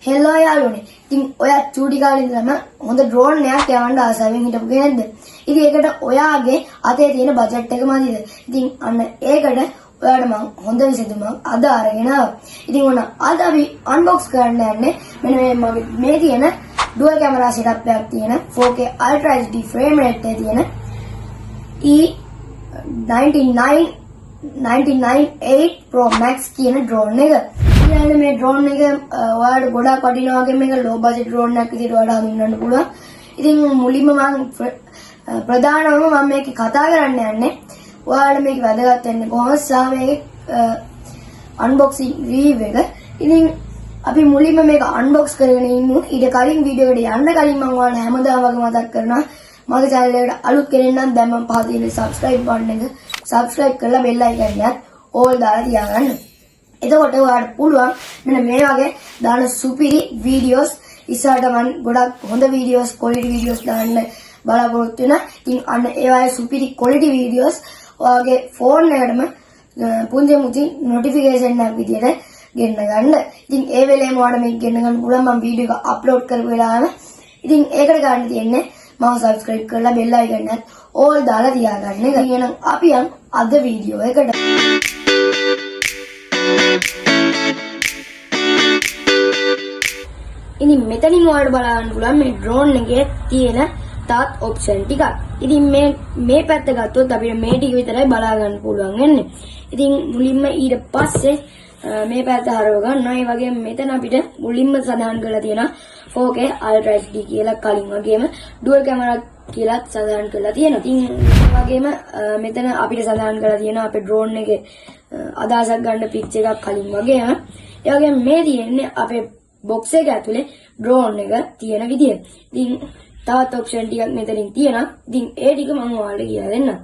හෙල්ලෝ යාළුවනේ. ඉතින් ඔයා චූටි කාලේ ඉඳලම හොඳ ඩ්‍රෝන් එකක් යවන්න ආසාවෙන් හිටපු කෙනෙක්ද? ඉතින් ඒකට ඔයාගේ අතේ තියෙන බජට් එක මදිද? ඉතින් අන්න ඒකට ඔයාට මම හොඳ විසඳුමක් අද අරගෙන ආවා. ඉතින් ඔන්න අද අපි අන්බොක්ස් කරන්න යන්නේ මෙන්න මේ තියෙන ඩුවල් කැමරා සෙටප් එකක් තියෙන 4K Ultra HD frame rate එකේ තියෙන E99 Pro Max කියන ඩ්‍රෝන් එක. ඊළඟට මේ ඩ්‍රෝන් එක ඔයාලට ගොඩක් වටිනවා වගේ මේක low budget ඩ්‍රෝන් එකක් විදිහට ඔයාලට හඳුන්වන්න පුළුවන්. ඉතින් මුලින්ම ප්‍රධානම මම මේක කතා කරන්න යන්නේ ඔයාලට මේක වැදගත් වෙන්නේ කොහොමද සහ මේක unboxing review එක. ඉතින් අපි මුලින්ම මේක unbox කරගෙන ඉමු. ඊට කලින් වීඩියෝ එකට යන්න කලින් මම ඔයාලට හැමදාම වගේ මතක් කරනවා මගේ channel එකට අලුත් කෙනෙක් නම් දැන් මම පහත තියෙන subscribe button එක subscribe කරලා bell icon එකත් all දාලා තියාගන්න. එතකොට ඔයාලට පුළුවන් මෙන්න මේ වගේ දාන සුපිරි වීඩියෝස් ඉස්සරහට මම ගොඩක් හොඳ වීඩියෝස් quality වීඩියෝස් දාන්න බලාපොරොත්තු වෙනවා. ඉතින් අන්න ඒ වගේ සුපිරි quality වීඩියෝස් ඔයාගේ ෆෝන් එකටම පුංචි notification එකක් විදියට ගෙන්න ගන්න. ඉතින් ඒ වෙලේම ඔයාලට මේක ගෙන්න ගන්න පුළුවන් මම වීඩියෝ එක අප්ලෝඩ් කරපු වෙලාවෙම. ඉතින් ඒකට ගන්න තියෙන්නේ මම subscribe කරලා bell icon එකත් all දාලා තියාගන්න එක. එහෙනම් අපි යමු අද වීඩියෝ එකට. ඉතින් මෙතනින් ඔයාලට බලන්න පුළුවන් මේ ඩ්‍රෝන් එකේ තියෙන තාත් ඔප්ෂන් ටිකක්. ඉතින් මේ පැත්ත ගත්තොත් අපිට මේ ටික විතරයි බලා ගන්න පුළුවන් වෙන්නේ. ඉතින් මුලින්ම ඊට පස්සේ මේ පැත්ත හරව ගන්නවා. ඒ වගේම මෙතන අපිට මුලින්ම සඳහන් කරලා තියෙනවා 4K Ultra HD කියලා කලින් වගේම dual camera කියලා සඳහන් කරලා තියෙනවා. ඉතින් ඒ වගේම මෙතන අපිට සඳහන් කරලා තියෙනවා අපේ ඩ්‍රෝන් එකේ අදහසක් ගන්න පිච් එකක් කලින් වගේම. ඒ වගේම මේ තියෙන්නේ අපේ box එක ඇතුලේ ඩ්‍රෝන් එක තියෙන විදිය. ඉතින් තවත් ඔප්ෂන් ටිකක් මෙතනින් තියෙනවා. ඉතින් ඒ ටික මම ඔයාලට කියලා දෙන්නම්.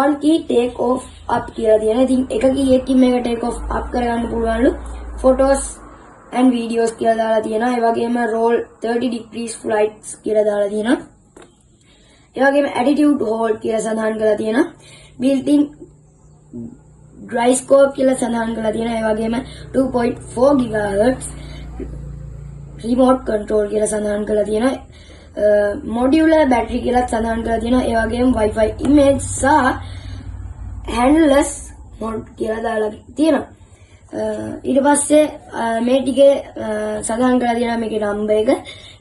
one key take off up කියලා තියෙනවා. ඉතින් එක key එකකින් මේක take off up කරගන්න පුළුවන්ලු. photos and videos කියලා දාලා තියෙනවා. ඒ වගේම roll 30 degrees flights කියලා දාලා තියෙනවා. ඒ වගේම attitude hold කියලා සඳහන් කරලා තියෙනවා. built-in gyroscope කියලා සඳහන් කරලා තියෙනවා. ඒ වගේම 2.4 GHz remote control කියලා සඳහන් කරලා තියෙනවා. modular battery කියලා සඳහන් කරලා තියෙනවා. ඒ වගේම Wi-Fi image සහ handleless mode කියලා දාලා තියෙනවා. ඊට පස්සේ මේ ටිකේ සඳහන් කරලා තියෙනවා මේකේ නම්බර් එක.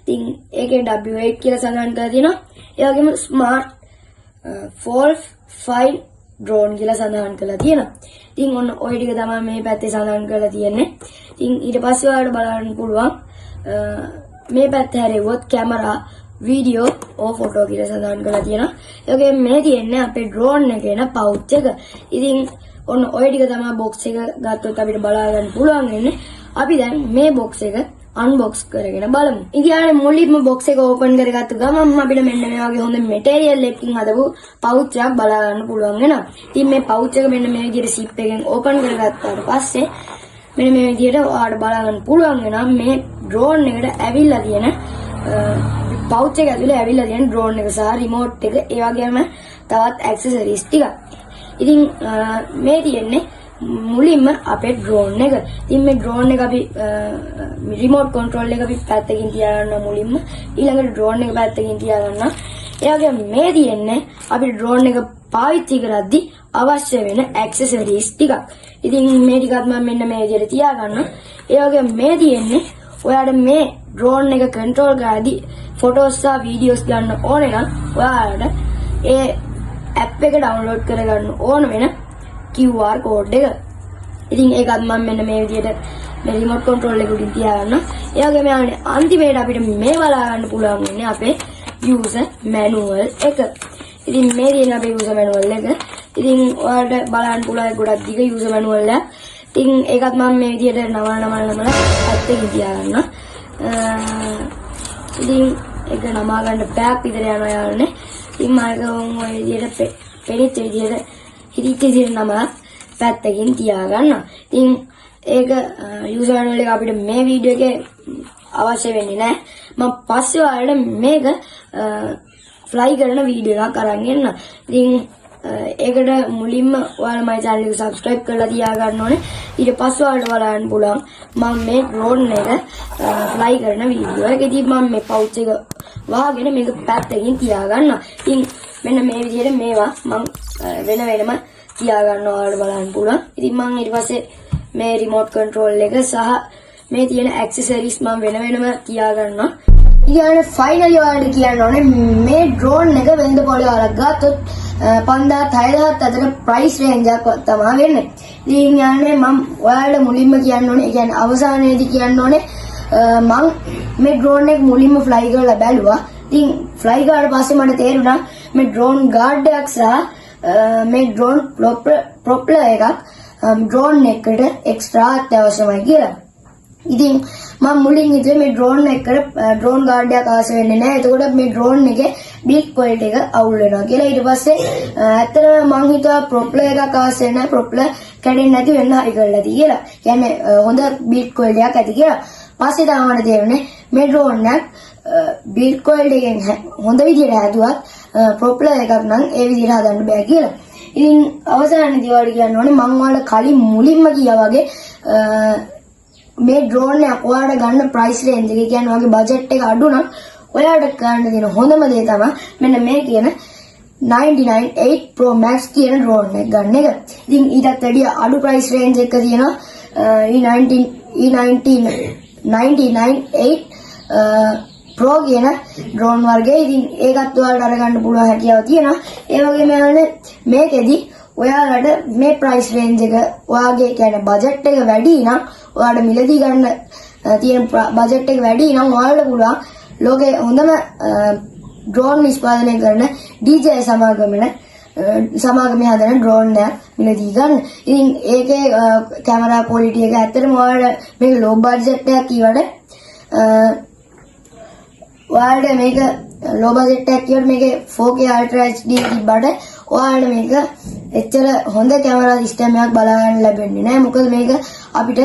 ඉතින් ඒකේ W8 කියලා සඳහන් කරලා තියෙනවා. ඒ වගේම smart fault find drone කියලා සඳහන් කරලා තියෙනවා. ඉතින් ඔන්න ওই ටික තමයි මේ පැත්තේ සඳහන් කරලා තියෙන්නේ. ඉතින් ඊට පස්සේ ඔයාලට බලන්න පුළුවන් මේ පැත්තේ හැරෙවොත් කැමරා වීඩියෝ ඕ ෆොටෝ කියලා සඳහන් කරලා තියෙනවා. ඒ වගේම මේ තියෙන්නේ අපේ ඩ්‍රෝන් එකේ න පවුච් එක. ඉතින් ඔන්න ওই ටික තමයි box එක ගත්තොත් අපිට බලා ගන්න පුළුවන් වෙන්නේ. අපි දැන් මේ box එක unbox කරගෙන බලමු. ඉතින් මුලින්ම box එක open කරගත්ත ගමන් අපිට මෙන්න මේ වගේ හොඳ material එකකින් හදපු pouch එකක් බලා ගන්න පුළුවන් වෙනවා. ඉතින් මේ pouch එක මෙන්න මේ විදිහට zip එකෙන් open කරගත්තාට පස්සේ මෙන්න මේ විදිහට ඔයාලට බලා ගන්න පුළුවන් වෙනවා මේ drone එකට ඇවිල්ලා තියෙන pouch එක ඇතුලේ ඇවිල්ලා තියෙන drone එක සහ remote එක ඒ වගේම තවත් accessories ටිකක්. ඉතින් මේ තියෙන්නේ මුලින්ම අපේ drone එක. ඉතින් මේ drone එක අපි remote control එක අපි පැත්තකින් තියාගන්න මුලින්ම. ඊළඟට drone එක පැත්තකින් තියාගන්න. ඒ වගේම මේ තියෙන්නේ අපි drone එක පාවිච්චි කරද්දී අවශ්‍ය වෙන accessories ටිකක්. ඉතින් මේ ටිකත් මම මෙන්න මේ විදිහට තියාගන්න. ඒ වගේම මේ තියෙන්නේ ඔයාලට මේ drone එක control කරද්දී photos සහ videos ගන්න ඕනේ නම් ඔයාලට ඒ app එක download කරගන්න ඕන වෙන QR code එක. ඉතින් ඒකත් මම මෙන්න මේ විදිහට මේ remote control එක උඩින් තියාගන්න. ඒ වගේම යන්නේ අන්තිමේට අපිට මේ බලා ගන්න පුළුවන් වෙන්නේ අපේ user manual එක. ඉතින් මේ තියෙන අපේ user manual එක. ඉතින් ඔයාලට බලන්න පුළුවන් ගොඩක් දිග user manual එක. ඉතින් ඒකත් මම මේ විදිහට නමලා පැත්තකින් තියාගන්න. ඉතින් ඒක නමා ගන්න බෑග් විතර යනවා යාළුවනේ. ඉතින් මම ඔය විදිහට පෙරිච්ච විදිහට හිරිච්ච විදිහට නමලා පැත්තකින් තියාගන්න. ඉතින් ඒක user manual එක අපිට මේ වීඩියෝ එකේ අවශ්‍ය වෙන්නේ නැහැ. මම පස්සේ ඔයාලට මේක ෆ්ලයි කරන වීඩියෝ එකක් අරන් එන්න. ඉතින් ඒකට මුලින්ම ඔයාලා මගේ channel එක subscribe කරලා තියාගන්න ඕනේ. ඊට පස්සේ ඔයාලට බලන්න පුළුවන් මම මේ drone එක fly කරන වීඩියෝ එක. ඉතින් මම මේ pouch එක වහගෙන මේක පැත්තකින් තියාගන්නවා. ඉතින් මෙන්න මේ විදිහට මේවා මම වෙන වෙනම තියාගන්නවා ඔයාලට බලන්න පුළුවන්. ඉතින් මම ඊට පස්සේ මේ remote control එක සහ මේ තියෙන accessories මම වෙන වෙනම තියාගන්නවා. ඊළඟ ෆයිනලි ඔයාලට කියන්න ඕනේ මේ drone එක වෙන්ද පොළේ ඔයාලා ගත්තොත් 5000 6000 අතර price range එකක් තමයි වෙන්නේ. ඉතින් යන්නේ මම ඔයාලට මුලින්ම කියන්න ඕනේ, ඒ කියන්නේ අවසානයේදී කියන්න ඕනේ මම මේ drone එක මුලින්ම fly කරලා බැලුවා. ඉතින් fly කරලා පස්සේ මට තේරුණා මේ drone guard එකක් සහ මේ drone propeller එකක් drone එකට extra අත්‍යවශ්‍යමයි කියලා. ඉතින් මම මුලින් හිතුවේ මේ drone එකට drone guard එකක් අවශ්‍ය වෙන්නේ නැහැ. එතකොට මේ drone එකේ build quality එක අවුල් වෙනවා කියලා. ඊට පස්සේ ඇත්තටම මම හිතුවා propeller එකක් අවශ්‍ය නැහැ. propeller කැඩෙන්නේ නැති වෙන්න හරි කරලා ඇති කියලා. කියන්නේ හොඳ build quality එකක් ඇති කියලා. පස්සේ තමයි මට තේරුනේ මේ drone එක build quality එකෙන් හොඳ විදිහට හැදුවත් propeller එකක් නම් ඒ විදිහට හදන්න බෑ කියලා. ඉතින් අවසානයේදී ඔයාලට කියන්න ඕනේ මම ඔයාලට කලින් මුලින්ම කියා වගේ මේ drone එක ඔයාලට ගන්න price range එක කියන්නේ ඔයාගේ budget එක අඩු නම් ඔයාලට ගන්න දෙන හොඳම දේ තමයි මෙන්න මේ කියන 99.8 Pro Max කියන drone එක ගන්න එක. ඉතින් ඊටත් වැඩිය අඩු price range එක තියෙනවා E99.8 Pro කියන drone වර්ගය. ඉතින් ඒකත් ඔයාලට අරගන්න පුළුවන් හැකියාව තියෙනවා. ඒ වගේම යන්නේ මේකෙදි ඔයාලට මේ price range එක ඔයාගේ කියන්නේ budget එක වැඩි නම් ඔයාලට මිලදී ගන්න තියෙන budget එක වැඩි නම් ඔයාලට පුළුවන් ලෝකේ හොඳම drone නිෂ්පාදනය කරන DJI සමාගමේ හදන drone එක මිලදී ගන්න. ඉතින් ඒකේ camera quality එක ඇත්තටම ඔයාලට මේක low budget එකක් කියවට ඔයාලට මේක low budget එකක් කියවට මේකේ 4K Ultra HD තිබ්බට ඔයාලට මේක එච්චර හොඳ කැමරා සිස්ටම් එකක් බලා ගන්න ලැබෙන්නේ නැහැ. මොකද මේක අපිට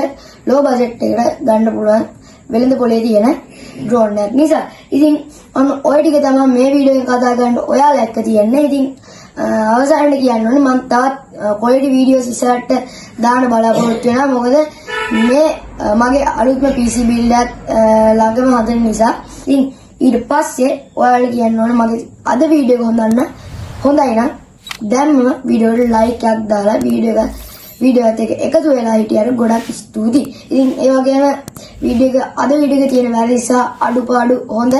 low budget එකට ගන්න පුළුවන් වෙළඳ පොලේ තියෙන drone එකක් නිසා. ඉතින් ඔය ටික තමයි මේ වීඩියෝ එකේ කතා කරන්න ඔයාලා එක්ක තියෙන්නේ. ඉතින් අවසානයේ කියන්න ඕනේ මම තවත් quality videos ඉස්සරහට දාන්න බලාපොරොත්තු වෙනවා. මොකද මේ මගේ අලුත්ම PC build එකක් ළඟම හදන නිසා. ඉතින් ඊට පස්සේ ඔයාලා කියන්න ඕනේ මගේ අද වීඩියෝ එක හොඳයි නම් දැන්ම වීඩියෝ එකට ලයික් එකක් දාලා වීඩියෝ එකත් එක්ක එකතු වෙලා හිටියට ගොඩක් ස්තුතියි. ඉතින් ඒ වගේම අද වීඩියෝ එකේ තියෙන වැරදි සහ අඩුපාඩු හොඳ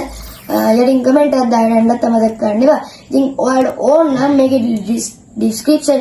යටින් කමෙන්ට් එකක් දාන්න නැත්නම් මතක් කරන්න එපා. ඉතින් ඔයාලට ඕන නම් මේකේ description